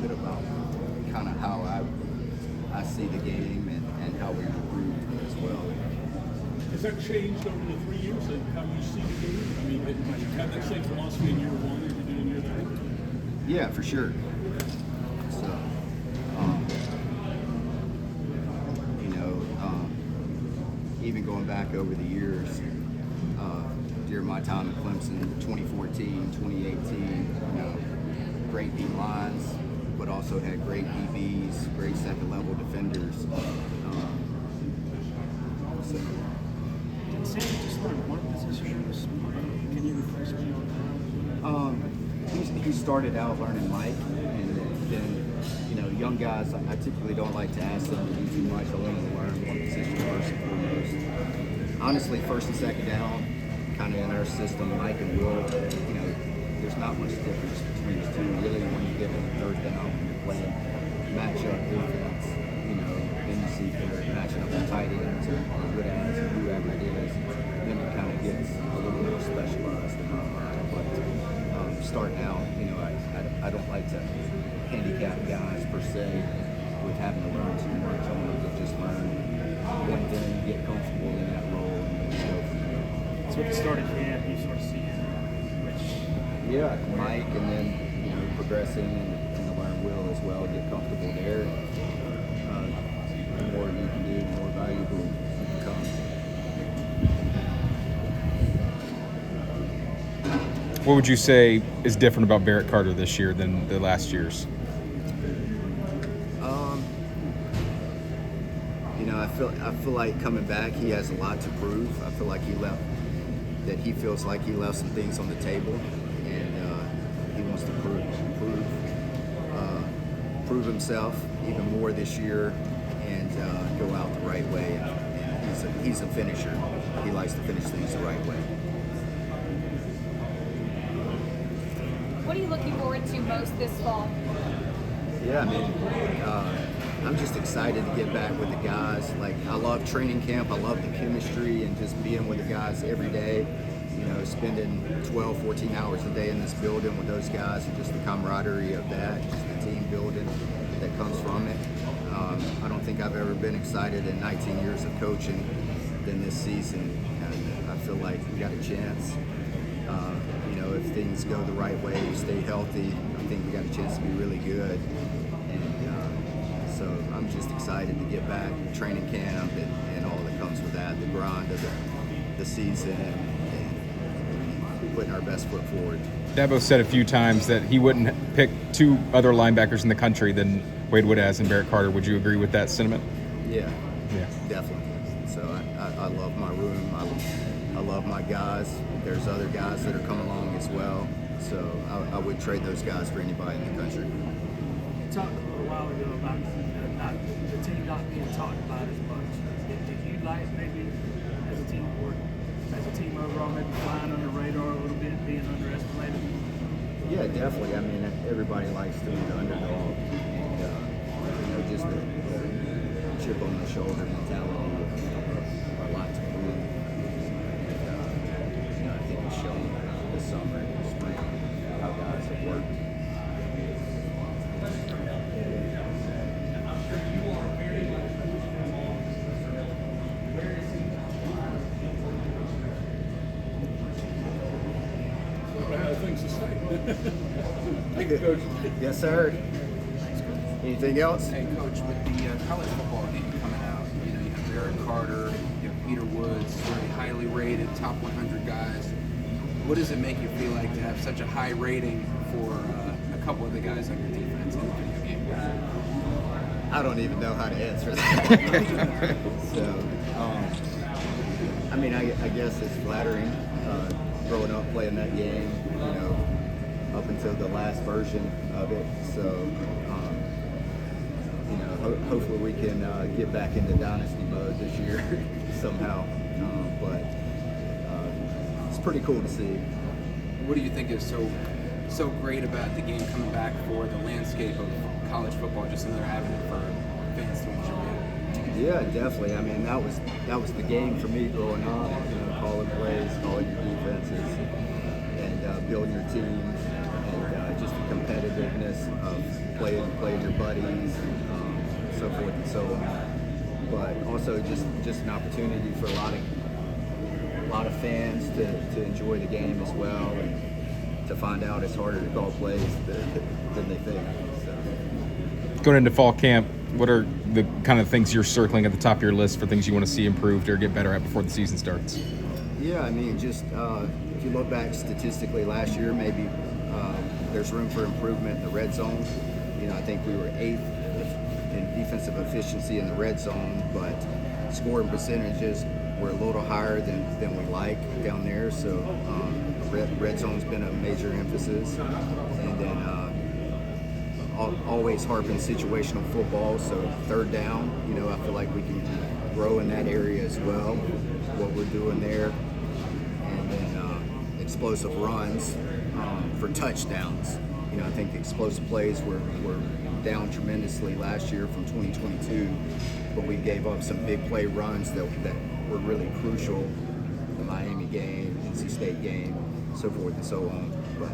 bit about kind of how I see the game and how we recruit as well. Has that changed over the 3 years and how you see the game? I mean, did you have that same philosophy in year one as you did in year three? Yeah, for sure. So, even going back over the years, during my time at Clemson, 2014, 2018, great D lines, but also had great DBs, great second level defenders. Did Sam just learn one position? Can you refresh me on that? He started out learning Mike, and then young guys, I typically don't like to ask them to do too much. I want them to learn one position first and foremost. Honestly, first and second down, kind of in our system, Mike and Will, there's not much difference between the two. Really, when you get to the third down, when you're playing matchup defense, then you see they're matching up with tight ends or good ends or whoever it is. Then it kind of gets a little more specialized than that. But starting out, I don't like to handicap guys per se with having to learn too much. I want them to just learn one thing, get comfortable in that role, and go from there. So at the start of camp, you sort of see Yeah, Mike, and then progressing and learn Will as well. Get comfortable there. The more you can do, the more valuable you become. What would you say is different about Barrett Carter this year than the last years? I feel like coming back, he has a lot to prove. I feel like he feels like he left some things on the table, and he wants to prove himself even more this year and go out the right way. And he's a finisher. He likes to finish things the right way. What are you looking forward to most this fall? Yeah, I'm just excited to get back with the guys. Like, I love training camp. I love the chemistry and just being with the guys every day. Spending 12, 14 hours a day in this building with those guys and just the camaraderie of that, just the team building that comes from it. I don't think I've ever been excited in 19 years of coaching than this season. And I feel like we got a chance. If things go the right way, we stay healthy, I think we got a chance to be really good. And so I'm just excited to get back, training camp and all that comes with that, the grind of the season and putting our best foot forward. Dabo said a few times that he wouldn't pick two other linebackers in the country than Wade Woodaz and Barrett Carter. Would you agree with that sentiment? Yeah, definitely. So I love my room. I love my guys. There's other guys that are coming along as well. So I would trade those guys for anybody in the country. You talked a little while ago about the team not being talked about as much. Did you like maybe as a team overall maybe flying under the radar a little bit, being underestimated? Yeah, definitely. Everybody likes to be the underdog, and just the chip on the shoulder mentality of a lot to prove. And I think it's shown this summer and this spring how guys have worked. How things to say. Thank you, Coach. Yes, sir. Anything else? Hey, Coach, with the college football game coming out, you have Barrett Carter, you have Peter Woods, very highly rated, top 100 guys. What does it make you feel like to have such a high rating for a couple of the guys on your defense in the video game? I don't even know how to answer that. So, I guess it's flattering. Growing up playing that game, up until the last version of it. So, hopefully we can get back into dynasty mode this year somehow. But it's pretty cool to see. What do you think is so great about the game coming back for the landscape of college football? Just another avenue for fans to enjoy it. Yeah, definitely. That was the game for me growing up. Calling plays, calling your defenses, and building your teams, and just the competitiveness of playing your buddies, so forth and so on. But also just an opportunity for a lot of fans to enjoy the game as well, and to find out it's harder to call plays than they think. So. Going into fall camp, what are the kind of things you're circling at the top of your list for things you want to see improved or get better at before the season starts? Yeah, I mean, just if you look back statistically last year, maybe there's room for improvement in the red zone. I think we were 8th in defensive efficiency in the red zone, but scoring percentages were a little higher than we like down there. So red zone's been a major emphasis, and then always harping situational football. So third down, I feel like we can grow in that area as well. What we're doing there, and then explosive runs for touchdowns. I think the explosive plays were down tremendously last year from 2022, but we gave up some big play runs that were really crucial. The Miami game, NC State game, so forth and so on. But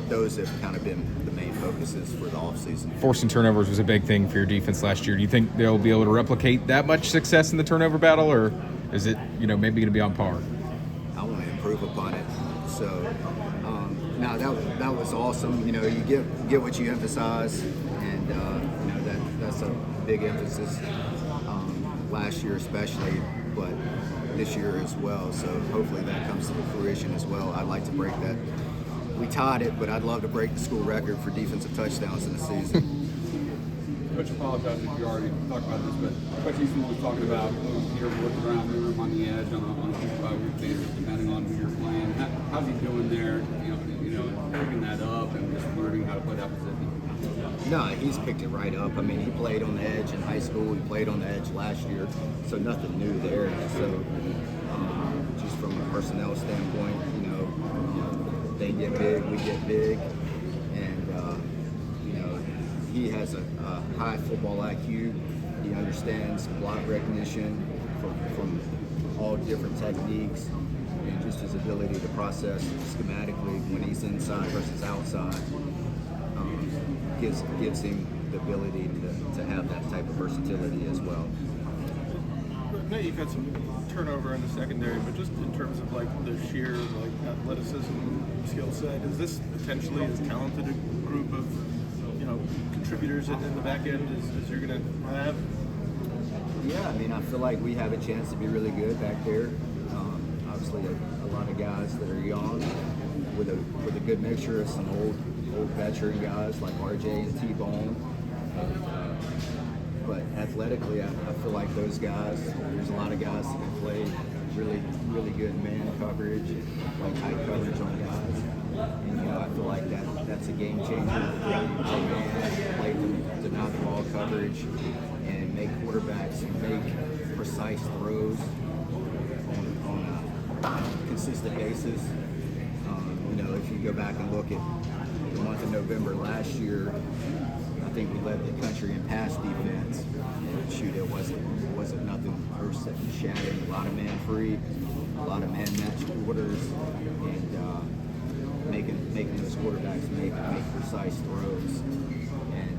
those have kind of been the main focuses for the offseason. Forcing turnovers was a big thing for your defense last year. Do you think they'll be able to replicate that much success in the turnover battle, or is it maybe going to be on par? I want to improve upon it. So that was awesome. You get what you emphasize, and that's a big emphasis last year especially, but this year as well. So hopefully that comes to fruition as well. I'd like to break that. We tied it, but I'd love to break the school record for defensive touchdowns in the season. Coach, apologize if you already talked about this, but Coach Easton was talking about moving Peter Woods around, moving him on the edge on a week-by-week basis, depending on who you're playing. How's he doing there? Picking that up and just learning how to play that position. No, he's picked it right up. I mean, he played on the edge in high school. He played on the edge last year, so nothing new there. So, just from a personnel standpoint, they get big, we get big, and he has a high football IQ. He understands block recognition from all different techniques, and just his ability to process schematically when he's inside versus outside gives him the ability to have that type of versatility as well. Now you've got some turnover in the secondary, but just in terms of the sheer athleticism, skill set, is this potentially as talented a group of contributors in the back end as you're going to have? Yeah, I mean, I feel like we have a chance to be really good back there. Obviously, a lot of guys that are young with a good mixture of some old veteran guys like RJ and T-Bone. But athletically, I feel like those guys, there's a lot of guys that can play really, really good man coverage, like tight coverage on guys. And, I feel like that's a game changer. Play to deny the ball coverage and make quarterbacks make precise throws on a consistent basis. If you go back and look at the month of November last year, I think we led the country in pass defense. And shoot, it wasn't nothing earth-shattering. A lot of man free, a lot of man match quarters, and making those quarterbacks make precise throws. And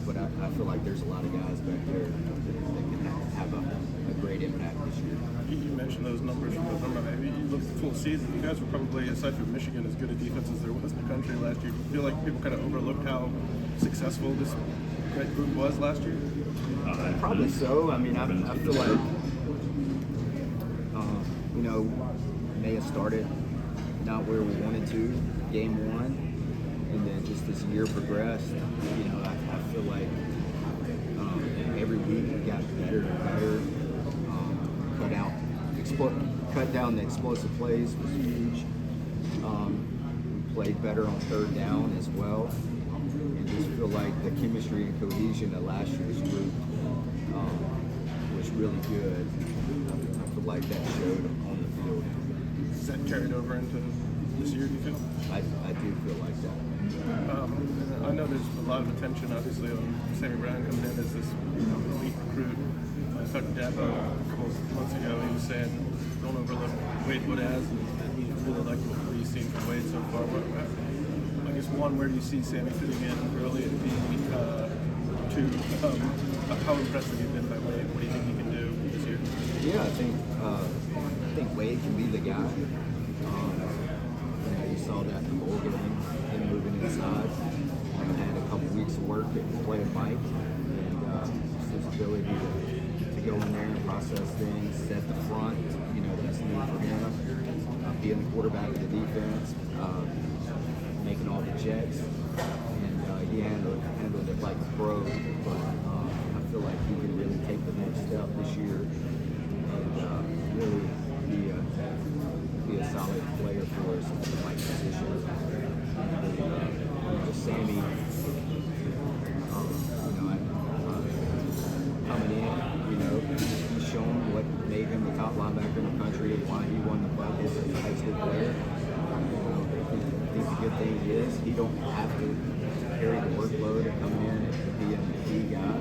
but I feel like there's a lot of guys back there that can have a great impact this year. You mentioned those numbers from November. Maybe you look at the full season. You guys were probably, aside from Michigan, as good a defense as there was in the country last year. Do you feel like people kind of overlooked how successful this great group was last year? Probably so. I mean, I feel like may have started not where we wanted to, game one, and then just as the year progressed, I feel like every week we got better and better. Cut down the explosive plays was huge. We played better on third down as well, and just feel like the chemistry and cohesion of last year's group was really good. I feel like that showed on the field. Is that carried over into this year, do you feel? I do feel like that. I know there's a lot of attention, obviously, on Sammy Brown coming in as this elite recruit. I talked to Dabo a couple of months ago. He was saying, don't overlook Wade Woodaz, and he really liked what he's seen from Wade so far. I guess one, where do you see Sammy fitting in early in being two? How impressive you've been by Wade? What do you think he can do this year? Yeah, I think Wade can be the guy. You saw that in the bowl game, him moving inside. Had a couple weeks of work at playing Mike, and just his ability to go in there and process things, set the front. That's new for him. Being the quarterback of the defense, making all the checks, and he handled it like a pro. But I feel like he can really take the next step this year and really be a solid player for us in the right position. Sammy, coming in, he's shown what made him the top linebacker in the country and why he won the Buck as a high school player. I think the good thing is he don't have to carry the workload of coming in and being the key guy.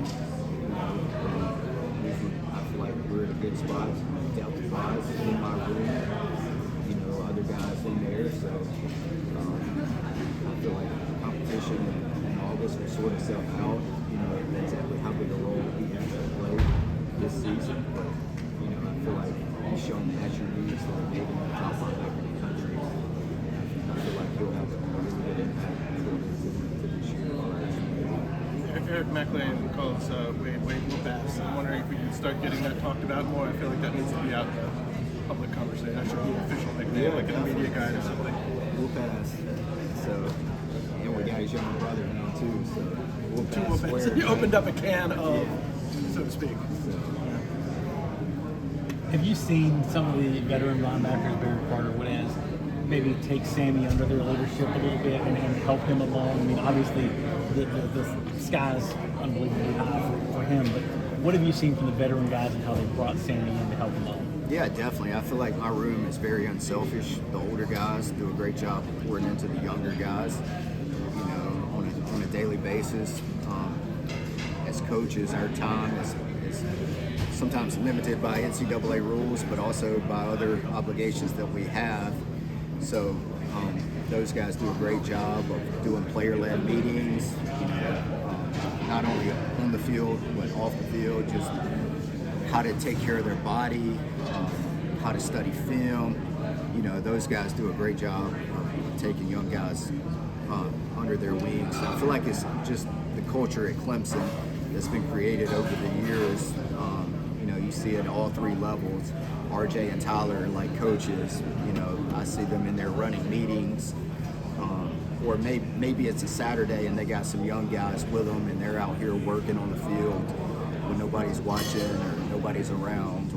I feel like we're in a good spot, depth-wise in my room. Other guys in there, so I feel like the competition in August will sort itself out. Exactly how big a role he has to play this season. But I feel like he's shown the attributes that are made him the top linebacker in the country. I feel like he'll have a really good impact to this year. Eric McLean calls Wade Whoop-Ass. I'm wondering if we can start getting that talked about more. I feel like that needs to be out in the public conversation. That should be an official nickname, like in a media guide or something. Whoop-Ass. So, and we got his younger brother now too. So Whoop-Ass. So you opened up a can of, so to speak. Have you seen some of the veteran linebackers, Barry Carter, Woodaz, maybe take Sammy under their leadership a little bit and help him along? I mean, obviously, the sky's unbelievably high for him, but what have you seen from the veteran guys and how they brought Sammy in to help him along? Yeah, definitely. I feel like my room is very unselfish. The older guys do a great job of pouring into the younger guys, on a daily basis. As coaches, our time is sometimes limited by NCAA rules, but also by other obligations that we have. So those guys do a great job of doing player-led meetings, not only on the field, but off the field, just how to take care of their body, how to study film. Those guys do a great job of taking young guys under their wings. So I feel like it's just the culture at Clemson that's been created over the years. You see it at all three levels. RJ and Tyler are like coaches. I see them in their running meetings. Or maybe it's a Saturday and they got some young guys with them and they're out here working on the field when nobody's watching or nobody's around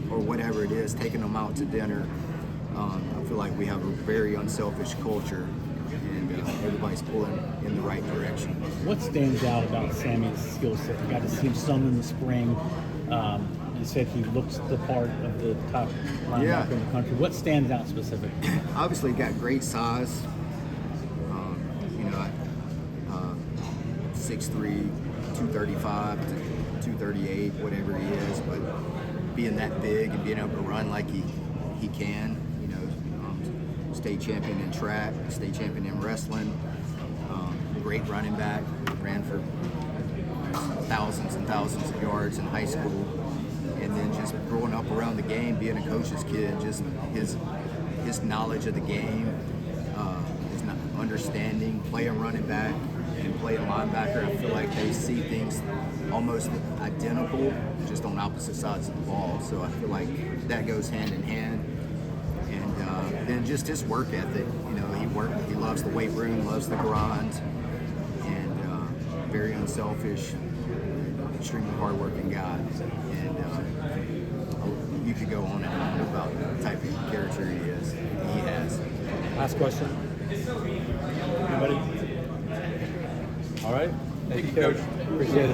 or whatever it is, taking them out to dinner. I feel like we have a very unselfish culture and everybody's pulling in the right direction. What stands out about Sammy's skill set? You got to see him some in the spring. You said he looks the part of the top linebacker in the country. What stands out specifically? Obviously, got great size. 6'3", 235 to 238, whatever he is. But being that big and being able to run like he can, state champion in track, state champion in wrestling, great running back, ran for thousands and thousands of yards in high school. And then just growing up around the game, being a coach's kid, just his knowledge of the game, his understanding, playing running back and playing linebacker. I feel like they see things almost identical, just on opposite sides of the ball. So I feel like that goes hand in hand. And then just his work ethic. He loves the weight room, loves the grind, and very unselfish, extremely hardworking guy. And you could go on and on about the type of character he has. Last question. Anybody? All right. Thank you, Coach. Appreciate it.